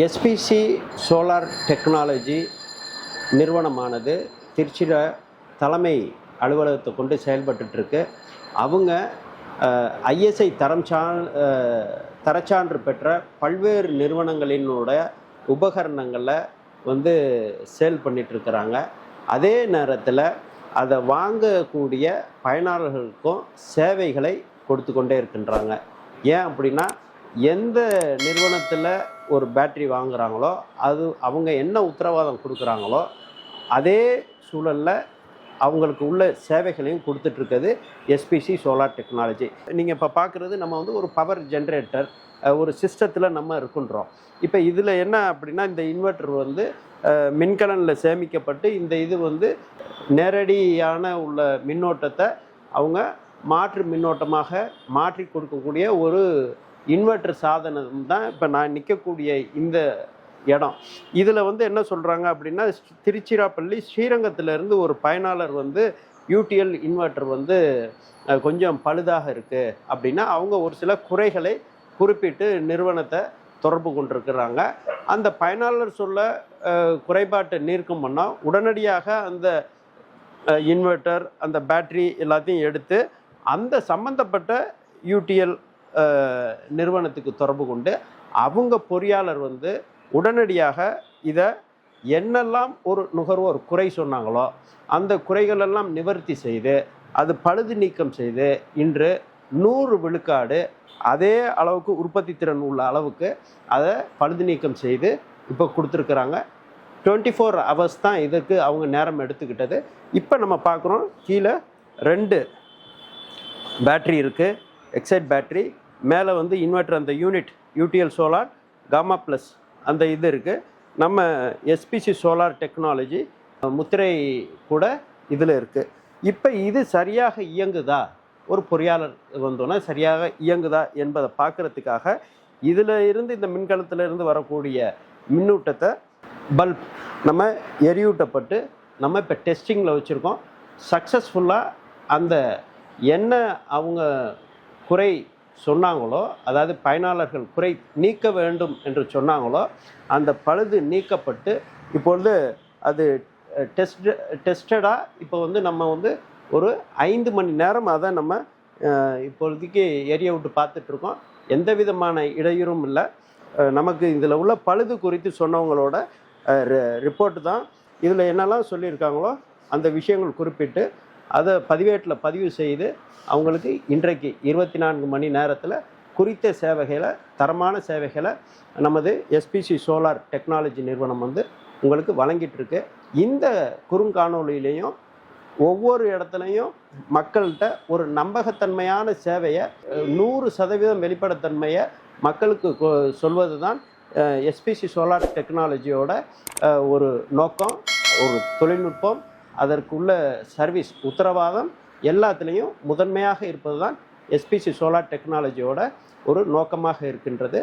SPC solar technology நிறுவனமானது திருச்சியில் தலைமை அலுவலகத்தை கொண்டு செயல்பட்டுருக்கு. அவங்க ஐஎஸ்ஐ தரச்சான்று பெற்ற பல்வேறு நிறுவனங்களினுடைய உபகரணங்களை சேல் பண்ணிகிட்ருக்கிறாங்க. அதே நேரத்தில் அதை வாங்கக்கூடிய பயனாளர்களுக்கும் சேவைகளை கொடுத்து கொண்டே இருக்கின்றாங்க. ஏன் அப்படின்னா, எந்த நிறுவனத்தில் ஒரு பேட்டரி வாங்குகிறாங்களோ அது அவங்க என்ன உத்தரவாதம் கொடுக்குறாங்களோ அதே சூழலில் அவங்களுக்கு உள்ள சேவைகளையும் கொடுத்துட்ருக்குது எஸ்பிசி சோலார் டெக்னாலஜி. நீங்கள் இப்போ பார்க்குறது நம்ம ஒரு பவர் ஜென்ரேட்டர் ஒரு சிஸ்டத்தில் நம்ம இருக்கின்றோம். இப்போ இதில் என்ன அப்படின்னா, இந்த இன்வெர்டர் மின்கலனில் சேமிக்கப்பட்டு இந்த இது நேரடியான உள்ள மின்னோட்டத்தை அவங்க மாற்று மின்னோட்டமாக மாற்றி கொடுக்கக்கூடிய ஒரு இன்வெர்டர் சாதனம் தான் இப்போ நான் நிற்கக்கூடிய இந்த இடம். இதில் என்ன சொல்கிறாங்க அப்படின்னா, திருச்சிராப்பள்ளி ஸ்ரீரங்கத்திலேருந்து ஒரு பயனாளர் யூடிஎல் இன்வெர்டர் கொஞ்சம் பழுதாக இருக்குது அப்படின்னா அவங்க ஒரு சில குறைகளை குறிப்பிட்டு நிறுவனத்தை தொடர்பு கொண்டிருக்கிறாங்க. அந்த பயனாளர் சொல்ல குறைபாட்டை நீக்கம் பண்ணால் உடனடியாக அந்த இன்வெர்டர் அந்த பேட்ரி எல்லாத்தையும் எடுத்து அந்த சம்பந்தப்பட்ட யூடிஎல் நிறுவனத்துக்கு தொடர்பு கொண்டு அவங்க பொறியாளர் உடனடியாக இதை என்னெல்லாம் ஒரு நுகர்வோர் குறை சொன்னாங்களோ அந்த குறைகளெல்லாம் நிவர்த்தி செய்து அது பழுது நீக்கம் செய்து இன்று 100 விழுக்காடு அதே அளவுக்கு உற்பத்தி திறன் உள்ள அளவுக்கு அதை பழுது நீக்கம் செய்து இப்போ கொடுத்துருக்குறாங்க. 24 hours தான் இதுக்கு அவங்க நேரம் எடுத்துக்கிட்டது. இப்போ நம்ம பார்க்குறோம், கீழே 2 பேட்ரி இருக்குது, எக்ஸைட் பேட்ரி. மேலே இன்வெர்டர் அந்த unit UTL solar gamma plus அந்த இது இருக்குது. நம்ம எஸ்பிசி சோலார் டெக்னாலஜி முத்திரை கூட இதில் இருக்குது. இப்போ இது சரியாக இயங்குதா, ஒரு பொறியாளர் வந்தோன்னா சரியாக இயங்குதா என்பதை பார்க்குறதுக்காக இதில் இருந்து இந்த மின்கலத்திலிருந்து வரக்கூடிய மின்னூட்டத்தை பல்ப் நம்ம எரியூட்டப்பட்டு நம்ம இப்போ டெஸ்டிங்கில் வச்சுருக்கோம். சக்ஸஸ்ஃபுல்லாக அந்த என்ன அவங்க குறை சொன்னாங்களோ, அதாவது பயனாளர்கள் குறை நீக்க வேண்டும் என்று சொன்னாங்களோ அந்த பழுது நீக்கப்பட்டு இப்பொழுது அது டெஸ்டடாக இப்போ நம்ம ஒரு 5 மணி நேரம் அதை நம்ம இப்பொழுதைக்கு எரிய விட்டு பார்த்துட்ருக்கோம். எந்த விதமான இடையூறும் இல்லை. நமக்கு இதில் உள்ள பழுது குறித்து சொன்னவங்களோட ரிப்போர்ட்டு தான். இதில் என்னெல்லாம் சொல்லியிருக்காங்களோ அந்த விஷயங்கள் குறிப்பிட்டு அதை பதிவேட்டில் பதிவு செய்து அவங்களுக்கு இன்றைக்கு 24 மணி நேரத்தில் குறித்த சேவைகளை, தரமான சேவைகளை நமது எஸ்பிசி சோலார் டெக்னாலஜி நிறுவனம் உங்களுக்கு வழங்கிட்டுருக்கு. இந்த குறுங்காணொலியிலையும் ஒவ்வொரு இடத்துலையும் மக்கள்கிட்ட ஒரு நம்பகத்தன்மையான சேவையை 100% வெளிப்படைத்தன்மையை மக்களுக்கு சொல்வது தான் எஸ்பிசி சோலார் டெக்னாலஜியோட ஒரு நோக்கம், ஒரு தொழில்நுட்பம், அதற்குள்ள சர்வீஸ் உத்தரவாதம் எல்லாத்துலேயும் முதன்மையாக இருப்பது தான் எஸ்பிசி சோலார் டெக்னாலஜியோட ஒரு நோக்கமாக இருக்கின்றது.